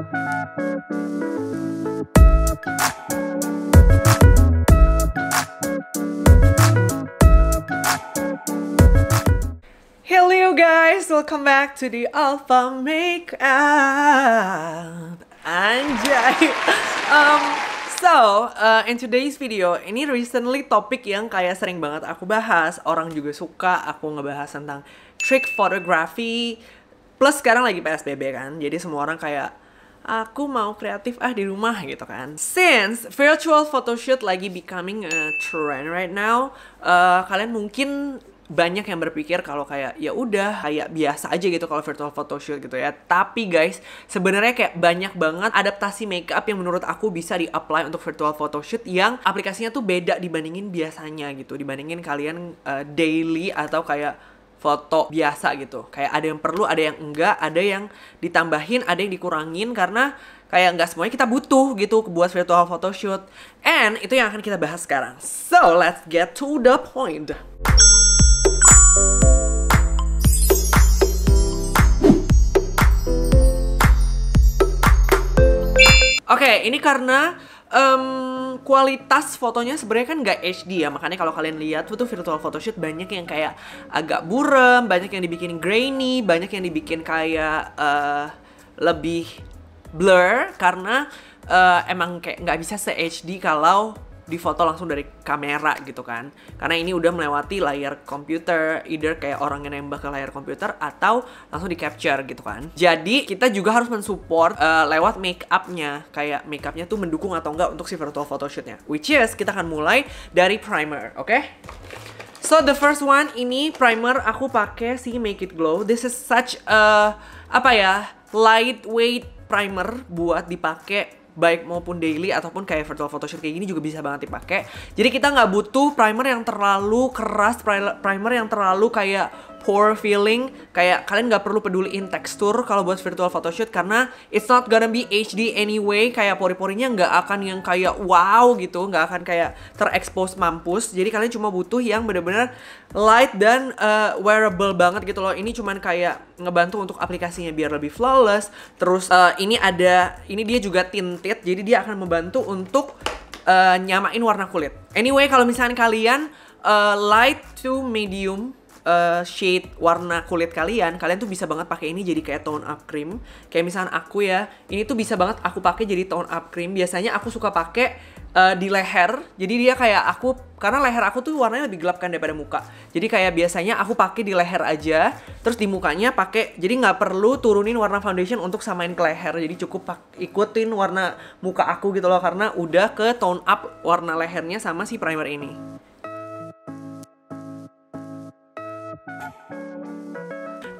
Hello guys, welcome back to the Alpha Makeup. Anjay. In today's video, ini recently topik yang kayak sering banget aku bahas. Orang juga suka aku ngebahas tentang trick photography. Plus sekarang lagi PSBB kan, jadi semua orang kayak aku mau kreatif di rumah gitu kan. Since virtual photoshoot lagi becoming a trend right now, kalian mungkin banyak yang berpikir kalau kayak ya udah kayak biasa aja gitu kalau virtual photoshoot gitu ya. Tapi guys, sebenarnya kayak banyak banget adaptasi makeup yang menurut aku bisa di-apply untuk virtual photoshoot yang aplikasinya tuh beda dibandingin biasanya gitu. Dibandingin kalian daily atau kayak foto biasa gitu. Kayak ada yang perlu, ada yang enggak, ada yang ditambahin, ada yang dikurangin karena kayak nggak semuanya kita butuh gitu buat virtual photoshoot. And itu yang akan kita bahas sekarang. So, let's get to the point. Oke, ini karena kualitas fotonya sebenarnya kan nggak HD ya. Makanya kalau kalian lihat tuh virtual photoshoot banyak yang kayak agak buram, banyak yang dibikin grainy, banyak yang dibikin kayak lebih blur karena emang kayak nggak bisa se-HD kalau difoto langsung dari kamera gitu kan. Karena ini udah melewati layar komputer, either kayak orang yang nembak ke layar komputer atau langsung di capture gitu kan. Jadi kita juga harus mensupport lewat make-upnya. Kayak make-upnya tuh mendukung atau enggak untuk si virtual photoshootnya. Which is kita akan mulai dari primer, oke? So the first one, ini primer aku pakai si Make It Glow. This is such a lightweight primer buat dipakai baik maupun daily ataupun kayak virtual photoshoot kayak gini juga bisa banget dipakai. Jadi kita nggak butuh primer yang terlalu keras, primer yang terlalu kayak pore filling. Kayak kalian nggak perlu peduliin tekstur kalau buat virtual photoshoot karena it's not gonna be HD anyway. Kayak pori-porinya nggak akan yang kayak wow gitu, nggak akan kayak terekspos mampus. Jadi kalian cuma butuh yang bener-bener light dan wearable banget gitu loh. Ini cuman kayak ngebantu untuk aplikasinya biar lebih flawless. Terus ini dia juga tinted, jadi dia akan membantu untuk nyamain warna kulit. Anyway, kalau misalnya kalian light to medium shade warna kulit kalian tuh bisa banget pakai ini jadi kayak tone up cream. Kayak misalnya aku ya, ini tuh bisa banget aku pakai jadi tone up cream. Biasanya aku suka pakai di leher. Jadi dia kayak karena leher aku tuh warnanya lebih gelap kan daripada muka. Jadi kayak biasanya aku pakai di leher aja, terus di mukanya pakai. Jadi nggak perlu turunin warna foundation untuk samain ke leher. Jadi cukup ikutin warna muka aku gitu loh, karena udah ke tone up warna lehernya sama si primer ini.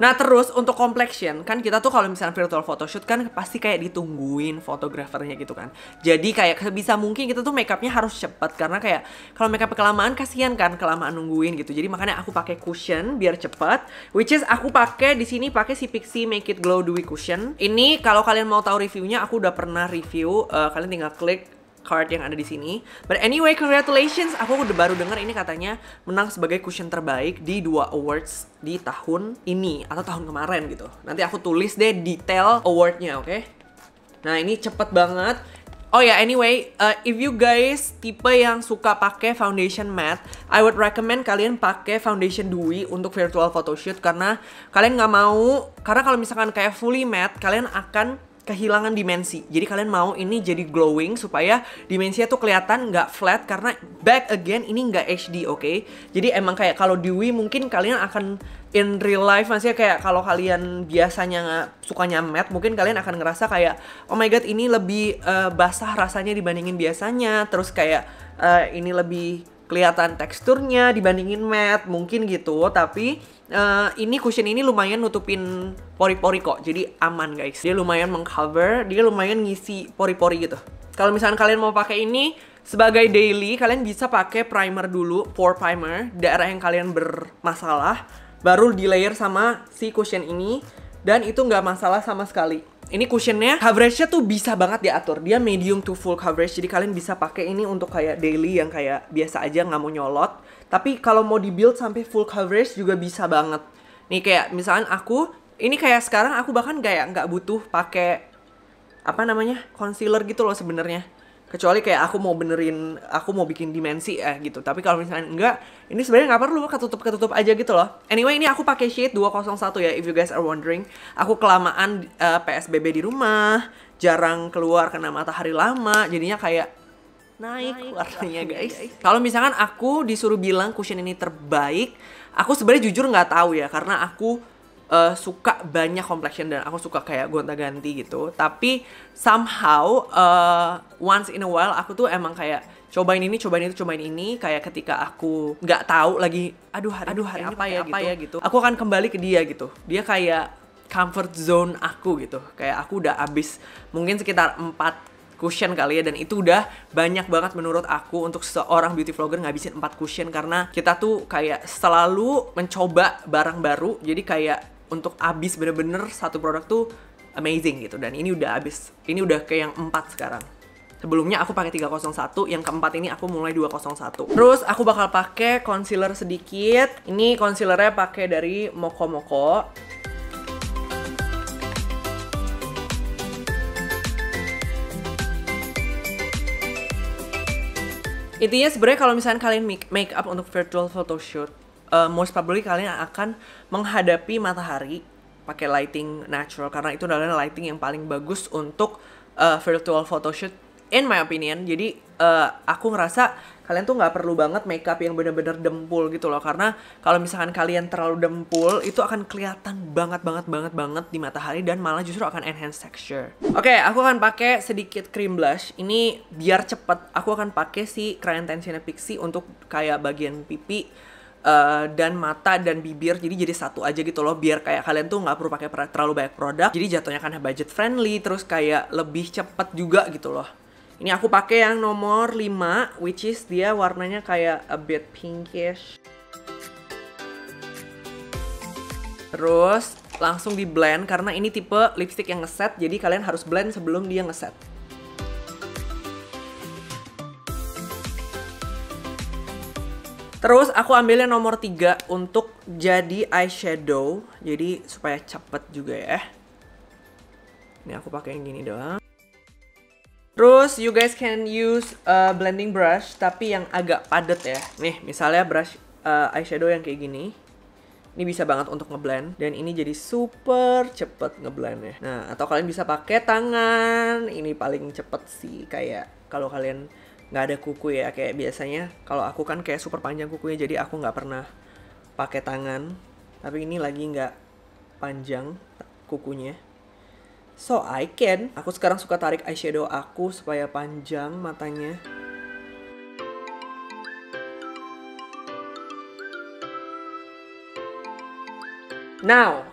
Nah terus untuk complexion, kan kita tuh kalau misalnya virtual photoshoot kan pasti kayak ditungguin fotografernya gitu kan. Jadi kayak sebisa mungkin kita tuh makeupnya harus cepet, karena kayak kalau makeup kelamaan kasihan kan, kelamaan nungguin gitu. Jadi makanya aku pakai cushion biar cepet. Which is aku pakai di sini pakai si Pixi Make It Glow Dewy Cushion. Ini kalau kalian mau tahu reviewnya, aku udah pernah review. Kalian tinggal klik card yang ada di sini. But anyway, congratulations, aku udah baru dengar ini katanya menang sebagai cushion terbaik di 2 awards di tahun ini atau tahun kemarin gitu. Nanti aku tulis deh detail awardnya, oke? Nah ini cepet banget. Oh ya, anyway, if you guys tipe yang suka pakai foundation matte, I would recommend kalian pakai foundation dewy untuk virtual photoshoot karena kalian nggak mau, karena kalau misalkan kayak fully matte, kalian akan kehilangan dimensi. Jadi kalian mau ini jadi glowing supaya dimensinya tuh kelihatan nggak flat, karena back again ini nggak HD, oke? Jadi emang kayak kalau dewy mungkin kalian akan in real life, maksudnya kayak kalau kalian biasanya sukanya matte, mungkin kalian akan ngerasa kayak oh my god ini lebih basah rasanya dibandingin biasanya, terus kayak ini lebih kelihatan teksturnya dibandingin matte mungkin gitu. Tapi ini cushion ini lumayan nutupin pori-pori kok, jadi aman guys. Dia lumayan mengcover, dia lumayan ngisi pori-pori gitu. Kalau misalkan kalian mau pakai ini sebagai daily, kalian bisa pakai primer dulu, pore primer, daerah yang kalian bermasalah, baru di layer sama si cushion ini, dan itu nggak masalah sama sekali. Ini cushionnya coveragenya tuh bisa banget diatur. Dia medium to full coverage, jadi kalian bisa pakai ini untuk kayak daily yang kayak biasa aja nggak mau nyolot. Tapi kalau mau di-build sampai full coverage juga bisa banget. Nih kayak misalnya aku, ini kayak sekarang aku bahkan kayak nggak butuh pakai apa namanya, concealer gitu loh sebenarnya. Kecuali kayak aku mau bikin dimensi gitu. Tapi kalau misalnya enggak, ini sebenarnya nggak perlu, ketutup aja gitu loh. Anyway, ini aku pakai shade 201 ya, if you guys are wondering. Aku kelamaan PSBB di rumah, jarang keluar kena matahari lama, jadinya kayak naik warnanya guys. Kalau misalkan aku disuruh bilang cushion ini terbaik, aku sebenarnya jujur nggak tahu ya, karena aku suka banyak complexion dan aku suka kayak gonta-ganti gitu. Tapi somehow once in a while aku tuh emang kayak cobain ini, cobain itu, cobain ini. Kayak ketika aku nggak tahu lagi, aduh hari ini apa ya gitu, aku akan kembali ke dia gitu. Dia kayak comfort zone aku gitu. Kayak aku udah abis mungkin sekitar 4 cushion kali ya, dan itu udah banyak banget menurut aku untuk seorang beauty vlogger ngabisin 4 cushion, karena kita tuh kayak selalu mencoba barang baru. Jadi kayak untuk abis bener-bener satu produk tuh amazing gitu. Dan ini udah abis, ini udah ke yang 4 sekarang. Sebelumnya aku pakai 301, yang keempat ini aku mulai 201. Terus aku bakal pakai concealer sedikit. Ini concealernya pakai dari Moko Moko. Intinya sebenarnya kalau misalnya kalian make up untuk virtual photoshoot, most probably kalian akan menghadapi matahari pakai lighting natural, karena itu adalah lighting yang paling bagus untuk virtual photoshoot in my opinion. Jadi aku ngerasa kalian tuh nggak perlu banget makeup yang bener-bener dempul gitu loh, karena kalau misalkan kalian terlalu dempul itu akan kelihatan banget di matahari dan malah justru akan enhance texture. Oke, aku akan pakai sedikit cream blush. Ini biar cepet, aku akan pakai si Crayon Tensione Pixie untuk kayak bagian pipi dan mata dan bibir, jadi satu aja gitu loh, biar kayak kalian tuh nggak perlu pakai terlalu banyak produk, jadi jatuhnya kan budget friendly, terus kayak lebih cepet juga gitu loh. Ini aku pakai yang nomor 5, which is dia warnanya kayak a bit pinkish. Terus langsung di blend, karena ini tipe lipstick yang ngeset, jadi kalian harus blend sebelum dia ngeset. Terus aku ambil yang nomor 3 untuk jadi eyeshadow, jadi supaya cepet juga ya. Ini aku pakai yang gini doang. Terus you guys can use blending brush, tapi yang agak padat ya. Nih misalnya brush eyeshadow yang kayak gini. Ini bisa banget untuk ngeblend, dan ini jadi super cepet ngeblendnya. Nah, atau kalian bisa pakai tangan. Ini paling cepet sih, kayak kalau kalian nggak ada kuku ya, kayak biasanya kalau aku kan kayak super panjang kukunya, jadi aku nggak pernah pakai tangan. Tapi ini lagi nggak panjang kukunya, so I can. Aku sekarang suka tarik eyeshadow aku supaya panjang matanya. Now,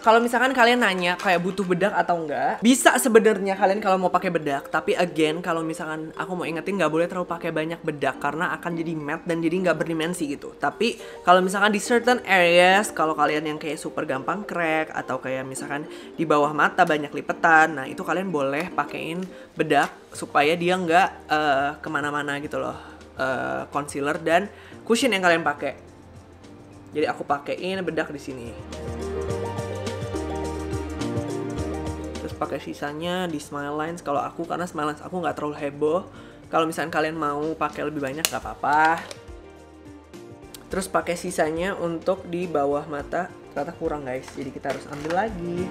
kalau misalkan kalian nanya kayak butuh bedak atau enggak, bisa sebenarnya kalian kalau mau pakai bedak. Tapi again, kalau misalkan aku mau ingetin nggak boleh terlalu pakai banyak bedak, karena akan jadi matte dan jadi nggak berdimensi gitu. Tapi kalau misalkan di certain areas, kalau kalian yang kayak super gampang crack atau kayak misalkan di bawah mata banyak lipetan, nah itu kalian boleh pakein bedak supaya dia nggak kemana-mana gitu loh, concealer dan cushion yang kalian pakai. Jadi aku pakein bedak di sini. Terus pakai sisanya di smile lines kalau aku, karena smile lines aku nggak terlalu heboh. Kalau misalnya kalian mau pakai lebih banyak nggak apa-apa. Terus pakai sisanya untuk di bawah mata. Ternyata kurang guys, jadi kita harus ambil lagi.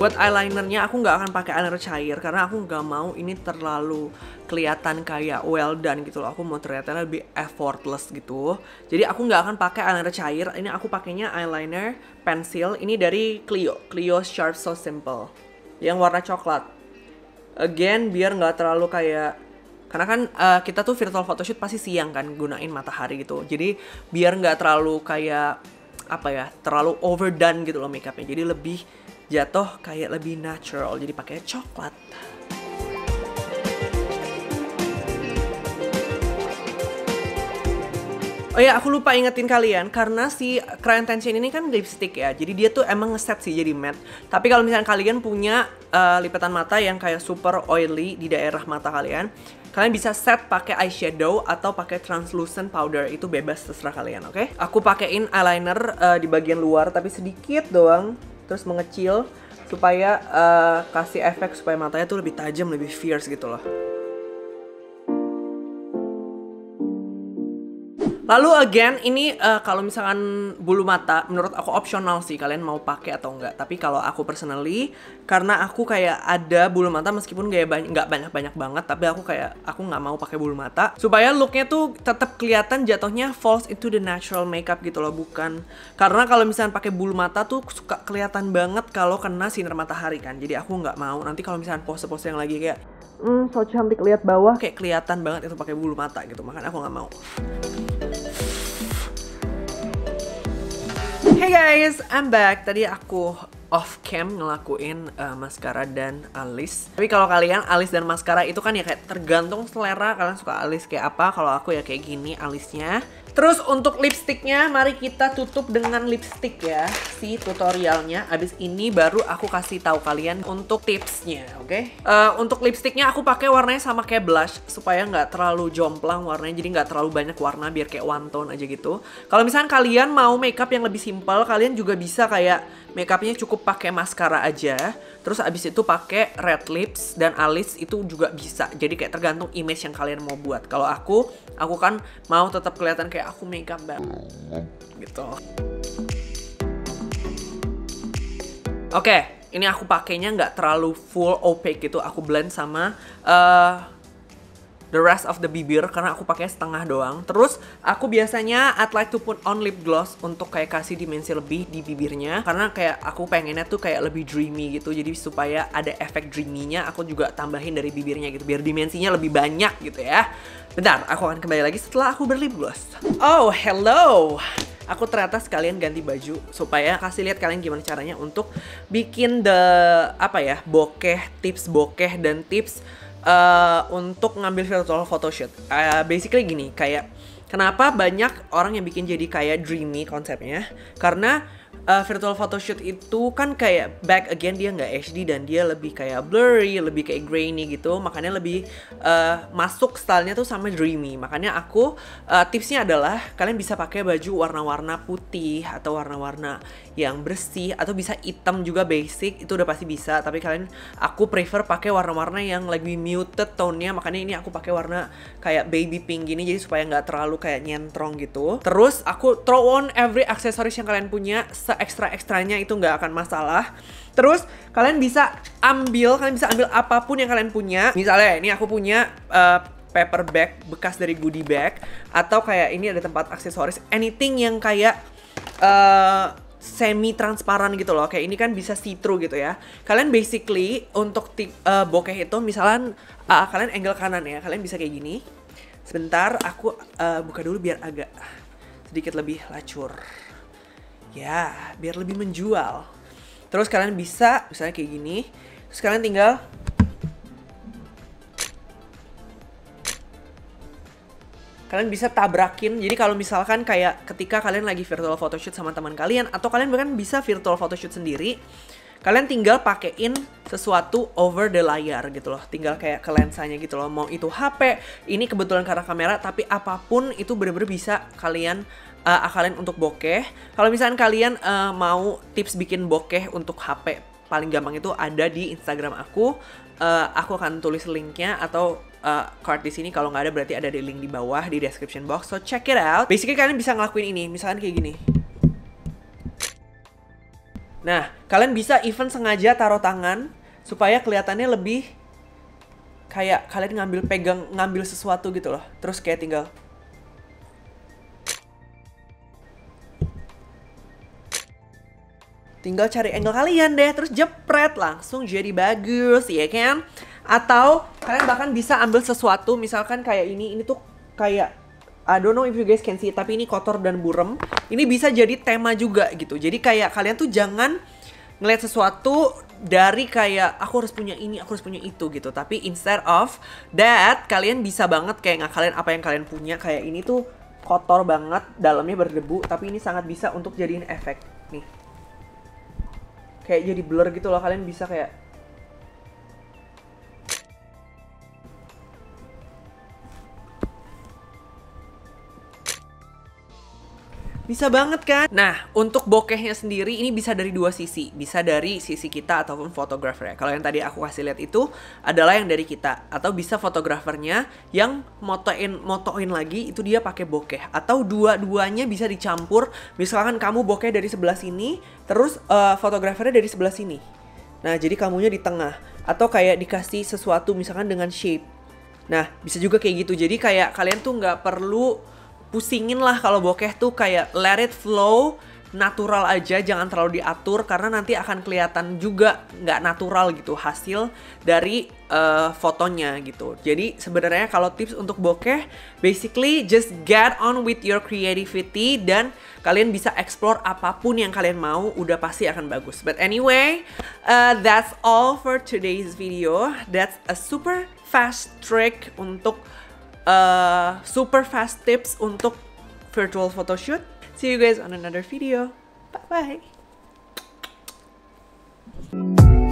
Buat eyelinernya aku nggak akan pakai eyeliner cair, karena aku nggak mau ini terlalu kelihatan kayak well done gitu loh. Aku mau terlihatnya lebih effortless gitu. Jadi aku nggak akan pakai eyeliner cair. Ini aku pakainya eyeliner pensil. Ini dari Clio Sharp So Simple, yang warna coklat. Again, biar nggak terlalu kayak, karena kan kita tuh virtual photoshoot pasti siang kan, gunain matahari gitu. Jadi biar nggak terlalu kayak apa ya, terlalu overdone gitu loh makeupnya. Jadi lebih jatuh kayak lebih natural, jadi pakai coklat. Oh ya, aku lupa ingetin kalian karena si Crayon Tension ini kan lipstick ya. Jadi dia tuh emang ngeset sih jadi matte. Tapi kalau misalnya kalian punya lipatan mata yang kayak super oily di daerah mata kalian, kalian bisa set pakai eyeshadow atau pakai translucent powder. Itu bebas, terserah kalian, oke? Aku pakein eyeliner di bagian luar tapi sedikit doang, terus mengecil supaya kasih efek supaya matanya tuh lebih tajam, lebih fierce gitu loh. Lalu again, ini kalau misalkan bulu mata, menurut aku opsional sih kalian mau pakai atau enggak. Tapi kalau aku personally, karena aku kayak ada bulu mata meskipun nggak banyak banget, tapi aku nggak mau pakai bulu mata supaya looknya tuh tetap kelihatan jatuhnya falls into the natural makeup gitu loh, bukan. Karena kalau misalkan pakai bulu mata tuh suka kelihatan banget kalau kena sinar matahari kan. Jadi aku nggak mau nanti kalau misalkan pose-pose yang lagi kayak so cantik lihat bawah kayak kelihatan banget itu pakai bulu mata gitu, makanya aku nggak mau. Hey guys, I'm back. Tadi aku off cam ngelakuin maskara dan alis. Tapi kalau kalian alis dan maskara itu kan ya kayak tergantung selera, kalian suka alis kayak apa. Kalau aku ya kayak gini alisnya. Terus untuk lipstiknya, mari kita tutup dengan lipstick ya, si tutorialnya. Abis ini baru aku kasih tahu kalian untuk tipsnya, oke? Untuk lipstiknya aku pakai warnanya sama kayak blush supaya nggak terlalu jomplang warnanya, jadi nggak terlalu banyak warna biar kayak one tone aja gitu. Kalau misalnya kalian mau makeup yang lebih simpel, kalian juga bisa kayak makeupnya cukup pakai maskara aja. Terus abis itu pakai red lips dan alis itu juga bisa. Jadi kayak tergantung image yang kalian mau buat. Kalau aku kan mau tetap kelihatan kayak aku makeup banget gitu. Oke, ini aku pakainya nggak terlalu full opaque gitu. Aku blend sama the rest of the bibir karena aku pakai setengah doang. Terus aku biasanya I'd like to put on lip gloss untuk kayak kasih dimensi lebih di bibirnya, karena kayak aku pengennya tuh kayak lebih dreamy gitu. Jadi supaya ada efek dreamy-nya aku juga tambahin dari bibirnya gitu biar dimensinya lebih banyak gitu ya. Bentar, aku akan kembali lagi setelah aku berlip gloss. Oh, hello. Aku ternyata sekalian ganti baju supaya kasih lihat kalian gimana caranya untuk bikin bokeh, tips bokeh dan tips untuk ngambil virtual photoshoot. Basically gini, kayak kenapa banyak orang yang bikin jadi kayak dreamy konsepnya, karena virtual photoshoot itu kan kayak back again dia nggak HD dan dia lebih kayak blurry, lebih kayak grainy gitu, makanya lebih masuk stylenya tuh sama dreamy. Makanya aku tipsnya adalah kalian bisa pakai baju warna-warna putih atau warna-warna yang bersih atau bisa hitam juga basic, itu udah pasti bisa. Tapi aku prefer pakai warna-warna yang lebih muted tone-nya, makanya ini aku pakai warna kayak baby pink gini jadi supaya nggak terlalu kayak nyentrong gitu. Terus aku throw on every aksesoris yang kalian punya, se-ekstra-ekstranya itu nggak akan masalah. Terus kalian bisa ambil apapun yang kalian punya. Misalnya ini aku punya paper bag bekas dari goodie bag, atau kayak ini ada tempat aksesoris, anything yang kayak semi transparan gitu loh. Kayak ini kan bisa see through gitu ya. Kalian basically untuk bokeh itu misalnya kalian angle kanan ya, kalian bisa kayak gini. Sebentar aku buka dulu biar agak sedikit lebih lacur. Ya, biar lebih menjual. Terus kalian bisa misalnya kayak gini. Terus kalian tinggal bisa tabrakin. Jadi kalau misalkan kayak ketika kalian lagi virtual photoshoot sama teman kalian, atau kalian bahkan bisa virtual photoshoot sendiri, kalian tinggal pakein sesuatu over the layar gitu loh. Tinggal kayak ke lensanya gitu loh. Mau itu HP, ini kebetulan karena kamera, tapi apapun itu bener-bener bisa kalian akalin untuk bokeh. Kalau misalkan kalian mau tips bikin bokeh untuk HP, paling gampang itu ada di Instagram aku. Aku akan tulis linknya atau card di sini. Kalau nggak ada berarti ada di link di bawah di description box. So check it out. Basically kalian bisa ngelakuin ini, misalkan kayak gini. Nah, kalian bisa even sengaja taruh tangan supaya kelihatannya lebih kayak kalian ngambil sesuatu gitu loh. Terus kayak tinggal cari angle kalian deh, terus jepret langsung jadi bagus, ya kan? Atau kalian bahkan bisa ambil sesuatu, misalkan kayak ini tuh kayak I don't know if you guys can see, tapi ini kotor dan burem. Ini bisa jadi tema juga gitu. Jadi kayak kalian tuh jangan ngeliat sesuatu dari kayak aku harus punya ini, aku harus punya itu gitu. Tapi instead of that, kalian bisa banget kayak ngakalin apa yang kalian punya. Kayak ini tuh kotor banget, dalamnya berdebu, tapi ini sangat bisa untuk jadiin efek nih. Kayak jadi blur gitu loh, kalian bisa kayak bisa banget kan? Nah, untuk bokehnya sendiri ini bisa dari dua sisi. Bisa dari sisi kita ataupun fotografer ya. Kalau yang tadi aku kasih lihat itu adalah yang dari kita. Atau bisa fotografernya yang motoin lagi itu dia pakai bokeh. Atau dua-duanya bisa dicampur. Misalkan kamu bokeh dari sebelah sini, terus fotografernya dari sebelah sini. Nah, jadi kamunya di tengah. Atau kayak dikasih sesuatu misalkan dengan shape. Nah, bisa juga kayak gitu. Jadi kayak kalian tuh nggak perlu pusingin lah kalau bokeh tuh, kayak let it flow, natural aja, jangan terlalu diatur karena nanti akan kelihatan juga nggak natural gitu hasil dari fotonya gitu. Jadi sebenarnya kalau tips untuk bokeh, basically just get on with your creativity dan kalian bisa explore apapun yang kalian mau, udah pasti akan bagus. But anyway, that's all for today's video. That's a super fast trick untuk super fast tips untuk virtual photoshoot. See you guys on another video. Bye bye.